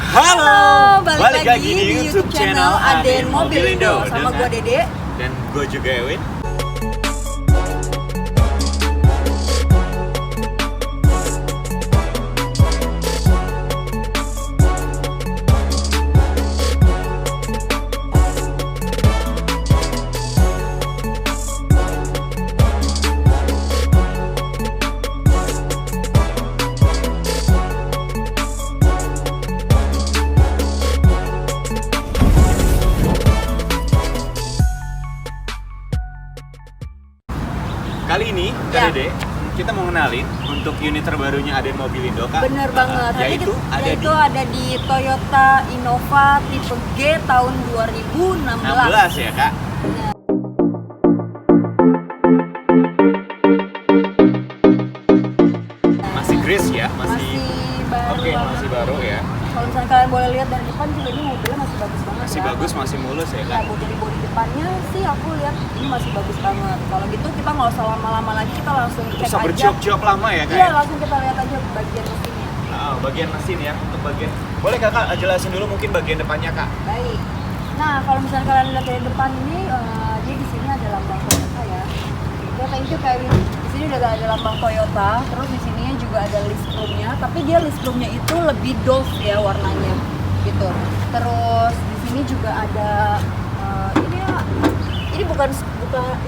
Halo, balik lagi di YouTube channel Aden Mobilindo. Sama gue Dede. Dan gue juga Ewin. Kali ini, Kak Dede, kita mau ngenalin untuk unit terbarunya Aden Mobilindo, Kak. Bener banget. Yaitu ada di Toyota Innova tipe G tahun 2016. 16 ya, Kak. Bener. Masih grace ya, masih baru. Oke, masih baru ya. Kalau misalnya kalian boleh lihat dari depan juga ini mobilnya masih bagus banget. Masih bagus, masih mulus ya, Ya, Kak. dari bodi depannya sih aku lihat ini masih bagus banget. Kalau gitu kita nggak usah lama-lama lagi, kita langsung cek Bisa aja. berjok-jok lama ya, Kak. Iya, langsung kita lihat aja bagian mesinnya. Nah, bagian mesin ya, untuk bagian. Boleh Kakak jelasin dulu mungkin bagian depannya, Kak? Baik. Nah, kalau misalnya kalian lihat dari depan ini, dia di sini ada lambang Toyota ya. Ya, thank you Kevin. Di sini udah ada lambang Toyota. Terus di sini juga ada list roomnya. Tapi dia list roomnya itu lebih doff ya warnanya, gitu. Terus di sini juga ada ini bukan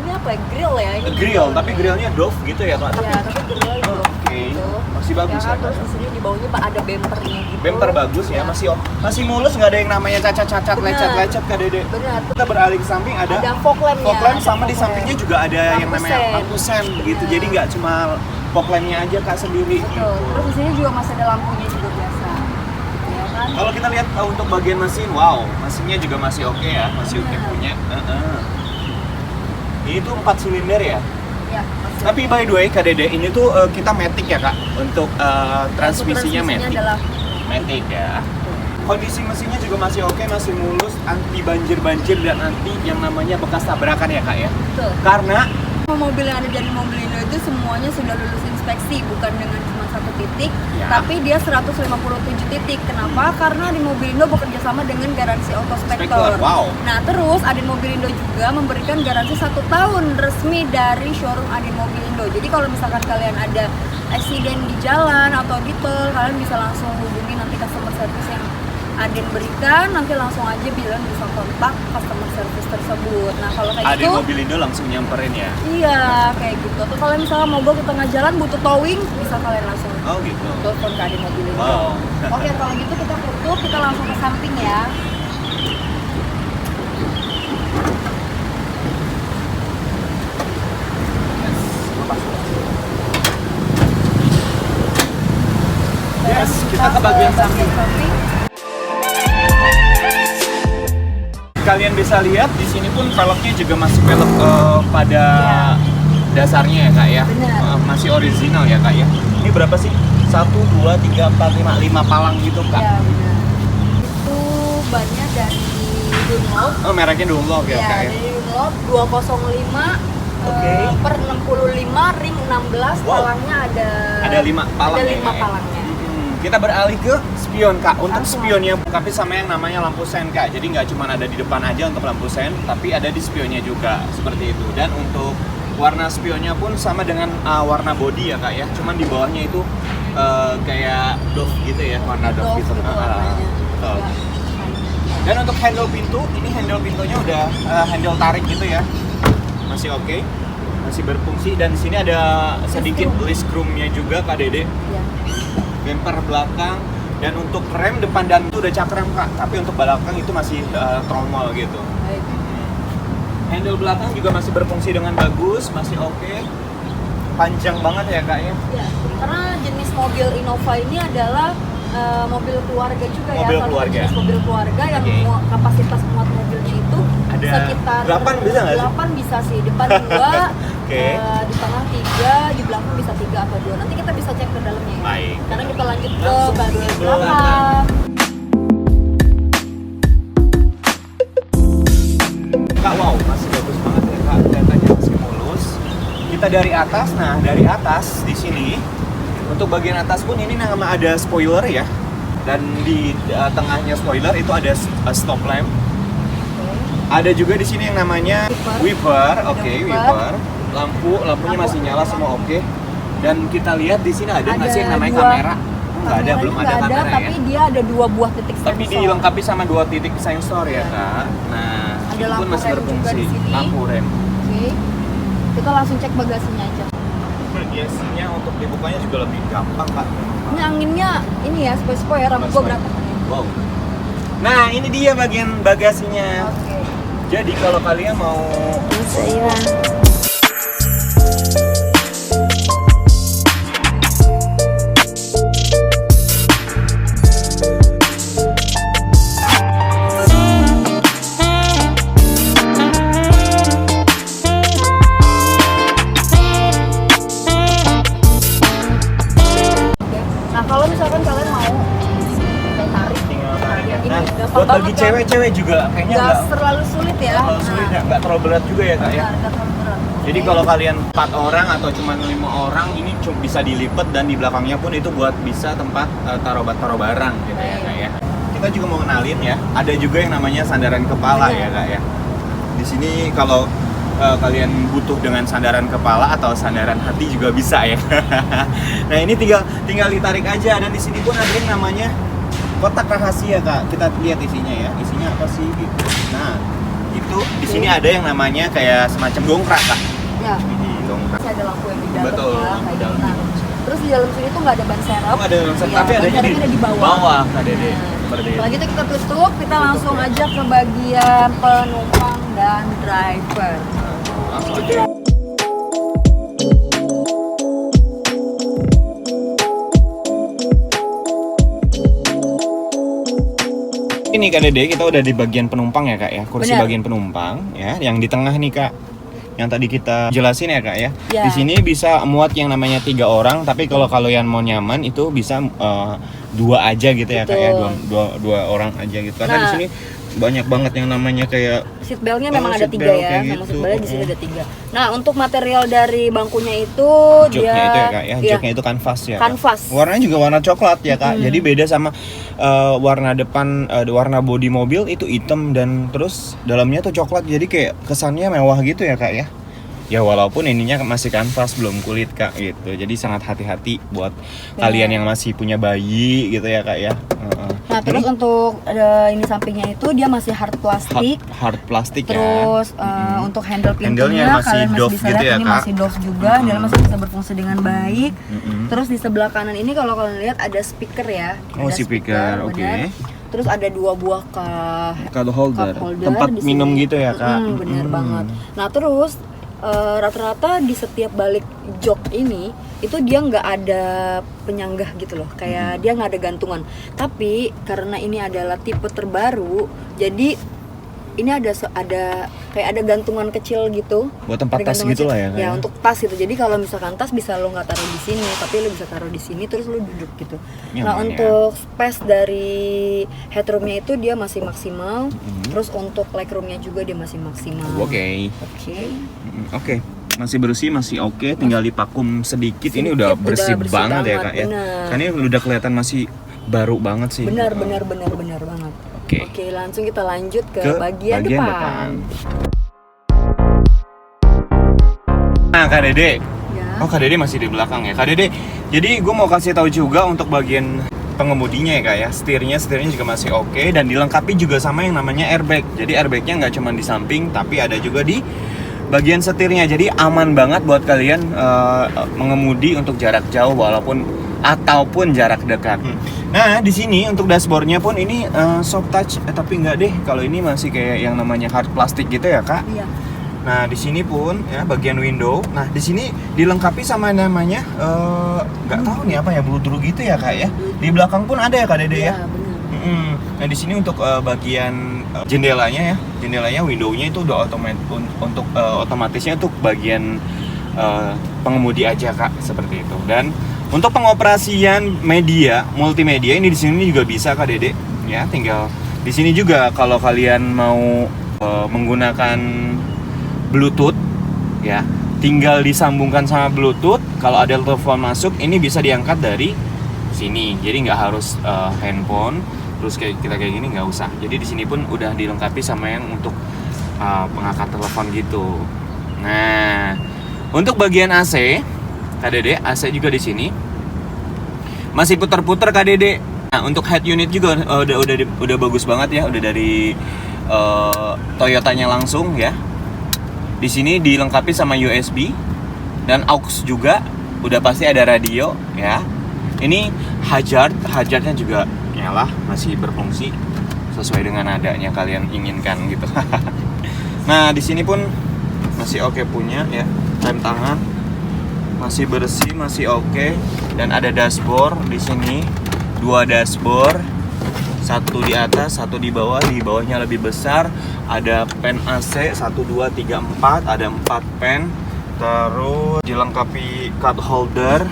ini apa ya, grill ya? Ini Grill, tapi grillnya Dove gitu ya, Kak? Iya, tapi grillnya Dove. Oke. Gitu. Masih bagus ya, Kak? Terus di sini di bawahnya ada bumpernya gitu. Bumper bagus ya, masih mulus, nggak ada yang namanya cacat-cacat, Benar. lecet-lecet, Kak Dede. Benar. Kita beralih ke samping ada fog lampnya. fog lamp, sama Ada di fog sampingnya lamp. juga ada yang Lampu namanya sen. lampu sen gitu. Benar. Jadi nggak cuma fog lampnya aja, Kak, sendiri. Betul. Gitu. Terus di sini juga masih ada lampunya juga biasa. Ya kan? Kalau kita lihat untuk bagian mesin, wow, mesinnya juga masih oke ya, masih oke Benar. punya. Ini tuh 4 silinder ya. Ya, masih Tapi by the way, Kak Dede, ini tuh kita matic ya, Kak, untuk transmisinya matic. adalah Matic ya. Kondisi mesinnya juga masih oke, masih mulus, anti banjir-banjir dan anti yang namanya bekas tabrakan ya, Kak ya. betul. Karena Mobil yang ada dari Mobilindo itu semuanya sudah lulus inspeksi, bukan dengan cuma satu titik, Ya. tapi dia 157 titik. Kenapa? Karena di Mobilindo bekerja sama dengan garansi Spektor, Autospektor. wow. Nah, terus Aden Mobilindo juga memberikan garansi 1 tahun resmi dari showroom Aden Mobilindo. Jadi kalau misalkan kalian ada accident di jalan atau di tol, kalian bisa langsung hubungi nanti customer service yang Aden berikan, nanti langsung aja bilang bisa kontak customer service tersebut. Nah, kalau kayak Aden gitu, Mobilindo langsung nyamperin ya. iya, kayak gitu. Atau kalau misalnya mogok di tengah jalan butuh towing, bisa kalian langsung Oh gitu. telepon ke Aden Mobilindo. Wow. Oke, kalau gitu kita tutup, kita langsung ke samping ya. Yes, kita ke bagian samping. Kalian bisa lihat di sini pun velgnya juga masih velg pada dasarnya ya, Kak ya. Benar. Masih original ya, Kak ya. Ini berapa sih? 1, 2, 3, 4, 5 palang gitu, Kak. Ya, benar. Itu bannya dari Dunlop. Oh, mereknya Dunlop ya, Kak ya. Dari Dunlop 205 Oke. per 65 ring 16, Wow. palangnya ada 5 palang ada ya, 5 Kak ya? palangnya. Kita beralih ke spion, Kak. Untuk Langsung. spionnya tapi sama yang namanya lampu sen, Kak. Jadi nggak cuma ada di depan aja untuk lampu sen, tapi ada di spionnya juga seperti itu. Dan untuk warna spionnya pun sama dengan warna body ya, Kak ya. Cuman di bawahnya itu kayak Dove gitu ya, warna Dove Dove gitu. gitu warnanya. Betul. Ya. Dan untuk handle pintu, ini handle pintunya udah handle tarik gitu ya. Masih oke. Masih berfungsi dan di sini ada sedikit list room-nya juga, Kak Dede. Ya. Bumper belakang, dan untuk rem depan dan itu udah cakram, Kak, tapi untuk belakang itu masih tromol gitu. Baik. Handle belakang juga masih berfungsi dengan bagus, masih oke. Panjang banget ya, Kak ya. Ya, karena jenis mobil Innova ini adalah mobil keluarga juga Mobil ya. keluarga. Jenis mobil keluarga yang Oke. kapasitas muat mobilnya itu Ada sekitar 8 bisa nggak sih? 8 bisa sih. Depan 2, Oke. di tengah 3, di belakang bisa 3 atau 2. Nanti kita bisa cek ke dalamnya ya. Baik. Karena kita lanjut ke Langsung bagian ke belakang. belakang. Kak, wow, masih bagus banget ya, Kak. Kelihatannya masih mulus. Kita dari atas, nah dari atas di sini untuk bagian atas pun ini nama ada spoiler ya. Dan di tengahnya spoiler itu ada stop lamp. Ada juga di sini yang namanya wiper, wiper. Lampunya masih nyala semua oke. Dan kita lihat di sini ada nggak sih yang namanya kamera? Nggak ada, belum ada kamera ya. Tapi dia ada 2 buah titik sensor. Tapi dilengkapi sama 2 titik sensor ya kak. Nah, ada itu pun masih berfungsi. Lampu rem. Oke. Kita langsung cek bagasinya aja. Bagasinya untuk dibukanya juga lebih gampang kak. Ini anginnya ini ya sepoi-sepoi ya, rambut gua berantakan. Wow. Nah ini dia bagian bagasinya. Oke. Jadi kalau kalian mau Nah kalau misalkan kalian mau tarik, tinggal tarik ya. ini Nah, gampang buat bagi banget, kan? cewek-cewek juga kayaknya nggak nggak terlalu sulit ya. terlalu sulit ya, nggak terlalu berat juga ya kak ya. Nggak terlalu berat. Jadi kalau kalian 4 orang atau cuma 5 orang ini bisa dilipat dan di belakangnya pun itu buat bisa tempat taruh barang gitu ya kak ya. Kita juga mau kenalin ya, ada juga yang namanya sandaran kepala ya kak ya. Di sini kalau kalian butuh dengan sandaran kepala atau sandaran hati juga bisa ya. Nah ini tinggal ditarik aja, dan di sini pun ada yang namanya kotak rahasia kak. Kita lihat isinya ya, isinya apa sih gitu. Nah itu di sini ada yang namanya kayak semacam dongkrak kak. Ya. Dongkrak. Masih ada lampu yang di dalam. Betul, Ya, di kayak dalam. gitu. Nah, terus di dalam sini tuh nggak ada ban serep. Oh ada dongkrak, Iya, tapi ban adanya serepnya ada di bawah. bawah kak Dede. Nah, Seperti itu. setelah itu kita tutup, kita langsung aja ke bagian penumpang dan driver. Langsung aja. Ini Kak Dede, kita udah di bagian penumpang ya kak ya, kursi Benar. bagian penumpang ya, yang di tengah nih kak, yang tadi kita jelasin ya kak ya. Ya. Di sini bisa muat yang namanya 3 orang, tapi kalau kalian mau nyaman itu bisa 2 aja gitu ya kak ya, Betul. dua orang aja gitu. Karena Nah. di sini banyak banget yang namanya kayak Seat beltnya memang ada seat 3 belt ya, kayak sama gitu. seat beltnya di sini ada 3. Nah untuk material dari bangkunya itu joknya dia itu ya kak ya, iya, joknya itu kanvas ya kak. kanvas. Warnanya juga warna coklat ya kak, jadi beda sama warna depan, warna bodi mobil itu hitam dan terus dalamnya tuh coklat, jadi kayak kesannya mewah gitu ya kak ya. Ya walaupun ininya masih kanvas belum kulit kak gitu, jadi sangat hati-hati buat kalian yang masih punya bayi gitu ya kak ya. Nah terus untuk ini sampingnya itu dia masih hard plastik. hard plastik ya. Terus untuk handle Handle-nya pintunya masih kalian masih doff bisa gitu lihat ya, ini Kak? masih doff juga, dan masih bisa berfungsi dengan baik. Terus di sebelah kanan ini kalau kalian lihat ada speaker ya. Oh, Ada speaker, oke. benar. Terus ada 2 buah Cup holder, cup holder tempat di minum sini. gitu ya kak. Bener banget. Nah terus rata-rata di setiap balik jok ini itu dia nggak ada penyanggah gitu loh, kayak dia nggak ada gantungan. Tapi karena ini adalah tipe terbaru, jadi ini ada kayak ada gantungan kecil gitu. Buat tempat Ada tas gantungan gitu lah kecil. ya, Kak, Ya ya? untuk tas gitu. Jadi kalau misalkan tas bisa lo nggak taruh di sini, tapi lo bisa taruh di sini terus lo duduk gitu. Nyaman Nah ya. untuk space dari headroomnya itu dia masih maksimal. Terus untuk legroomnya juga dia masih maksimal. Oke. Oke. Oke, masih bersih, masih oke, tinggal dipakum sedikit. Ini udah Sedikit, bersih, udah bersih banget ya banget, kak ya. benar. Kan ini udah kelihatan masih baru banget sih. Benar banget. Oke. Oke, langsung kita lanjut ke, Ke bagian depan. Nah kak Dede, Ya. oh kak Dede masih di belakang ya kak Dede. Jadi gue mau kasih tahu juga untuk bagian pengemudinya ya kak ya, setirnya juga masih oke, dan dilengkapi juga sama yang namanya airbag. Jadi airbagnya nggak cuma di samping, tapi ada juga di bagian setirnya. Jadi aman banget buat kalian mengemudi untuk jarak jauh ataupun jarak dekat. Nah di sini untuk dashboardnya pun ini soft touch, tapi nggak deh. Kalau ini masih kayak yang namanya hard plastik gitu ya kak. Iya. Nah di sini pun ya bagian window. Nah di sini dilengkapi sama namanya nggak tahu nih apa ya, Bluetooth gitu ya kak ya. Di belakang pun ada ya kak Dede ya. Iya, benar. Nah di sini untuk bagian jendelanya ya, jendelanya windownya itu udah untuk otomatisnya untuk bagian pengemudi aja kak, seperti itu. Dan untuk pengoperasian media multimedia ini di sini juga bisa kak Dede ya, tinggal di sini juga kalau kalian mau menggunakan Bluetooth ya, tinggal disambungkan sama Bluetooth. Kalau ada telepon masuk, ini bisa diangkat dari sini. Jadi nggak harus handphone terus kayak kita kayak gini, nggak usah. Jadi di sini pun udah dilengkapi sama yang untuk pengangkat telepon gitu. Nah, untuk bagian AC, KDD, AC juga di sini masih putar-putar KDD. Nah, untuk head unit juga udah bagus banget ya, udah dari Toyotanya langsung ya. Di sini dilengkapi sama USB dan aux juga, udah pasti ada radio ya. Ini hazardnya juga nyala, masih berfungsi sesuai dengan nadanya kalian inginkan gitu. Nah, di sini pun masih oke punya ya, rem tangan masih bersih, masih oke. Dan ada dashboard di sini, 2 dashboard, satu di atas, satu di bawah. Di bawahnya lebih besar, ada pen AC 1, 2, 3, 4, ada 4 pen. Terus dilengkapi cup holder.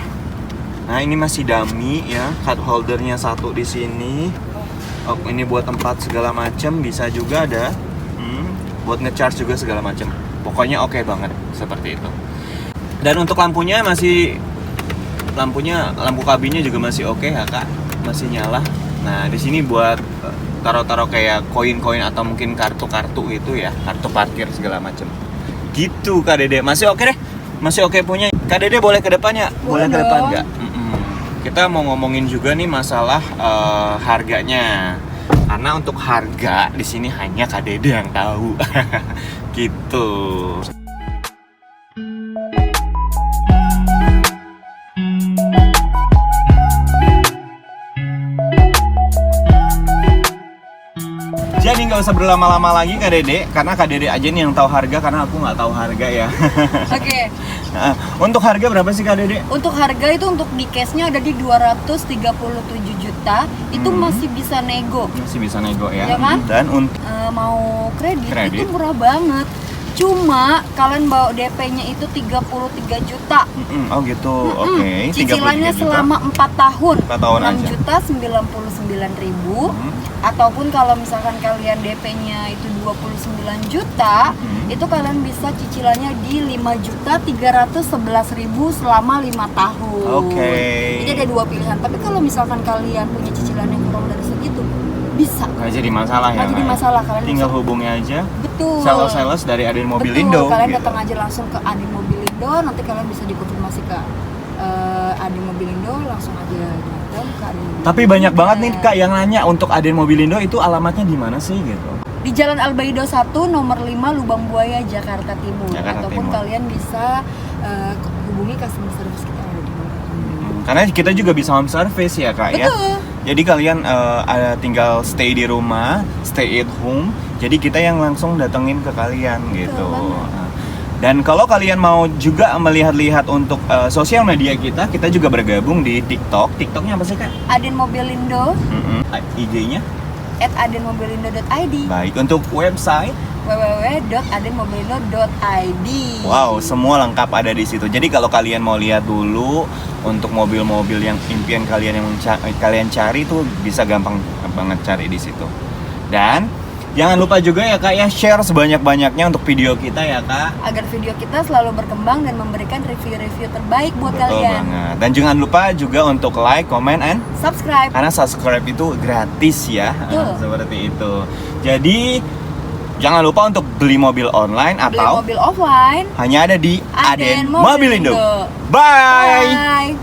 Nah, ini masih dummy ya, cup holdernya satu di sini. Oh, ini buat tempat segala macam, bisa juga ada. Buat nge-charge juga segala macam. Pokoknya oke banget seperti itu. Dan untuk lampunya lampu kabinnya juga masih oke ya Kak, masih nyala. Nah, di sini buat taruh-taruh kayak koin-koin atau mungkin kartu-kartu itu ya, kartu parkir segala macam. Gitu Kak Dede, masih oke deh, masih oke punya. Kak Dede boleh ke depannya? Boleh ke depan nggak? Kita mau ngomongin juga nih masalah harganya. Karena untuk harga di sini hanya Kak Dede yang tahu. Gitu. Jadi nggak usah berlama-lama lagi Kak Dede, karena Kak Dede aja nih yang tahu harga, karena aku nggak tahu harga ya. Oke. Nah, untuk harga berapa sih Kak Dede? Untuk harga itu untuk di case-nya ada di 237 juta, itu masih bisa nego. Masih bisa nego ya. Ya kan? Dan untuk mau kredit Kredit? itu murah banget. Cuma kalian bawa DP-nya itu 33 juta. oh gitu, oke. Cicilannya 33 juta. selama 4 tahun. 4 tahun 6 aja. juta 99 ribu. Ataupun kalau misalkan kalian DP-nya itu 29 juta, itu kalian bisa cicilannya di 5 juta 311 ribu selama 5 tahun. Oke. Jadi ada 2 pilihan. Tapi kalau misalkan kalian punya cicilan yang kurang dari segitu, bisa. Nggak jadi masalah ya. Nggak jadi Kak? masalah, kalian Tinggal bisa. hubungi aja. Betul. Sales dari Aden Mobilindo. Betul, kalian gitu. datang aja langsung ke Aden Mobilindo, nanti kalian bisa dikonfirmasi ke Aden Mobilindo, langsung aja datang ke Aden Mobilindo. Tapi banyak banget nih Kak yang nanya untuk Aden Mobilindo itu alamatnya di mana sih gitu. Di Jalan Albaido 1 nomor 5 Lubang Buaya Jakarta Timur. Jakarta Ataupun Timur. kalian bisa hubungi customer service kita yang ada di mana. Karena kita juga bisa home service ya Kak ya. Betul. Jadi kalian tinggal stay di rumah, stay at home. Jadi kita yang langsung datengin ke kalian gitu. banget. Dan kalau kalian mau juga melihat-lihat untuk sosial media kita juga bergabung di TikTok. TikToknya apa sih Kak? Aden Mobilindo IG-nya? @adenmobilindo.id. Baik, untuk website www.adenmobilindo.id. wow, semua lengkap ada di situ. Jadi kalau kalian mau lihat dulu untuk mobil-mobil yang impian kalian kalian cari tuh bisa gampang banget cari di situ. Dan jangan lupa juga ya Kak ya, share sebanyak-banyaknya untuk video kita ya Kak. Agar video kita selalu berkembang dan memberikan review-review terbaik buat Betul kalian. banget. Dan jangan lupa juga untuk like, comment, and Subscribe. karena subscribe itu gratis ya. Betul. Seperti itu. Jadi jangan lupa untuk beli mobil online Beli atau mobil offline. hanya ada di Aden Aden Mobilindo. Mobilindo. Bye. Bye.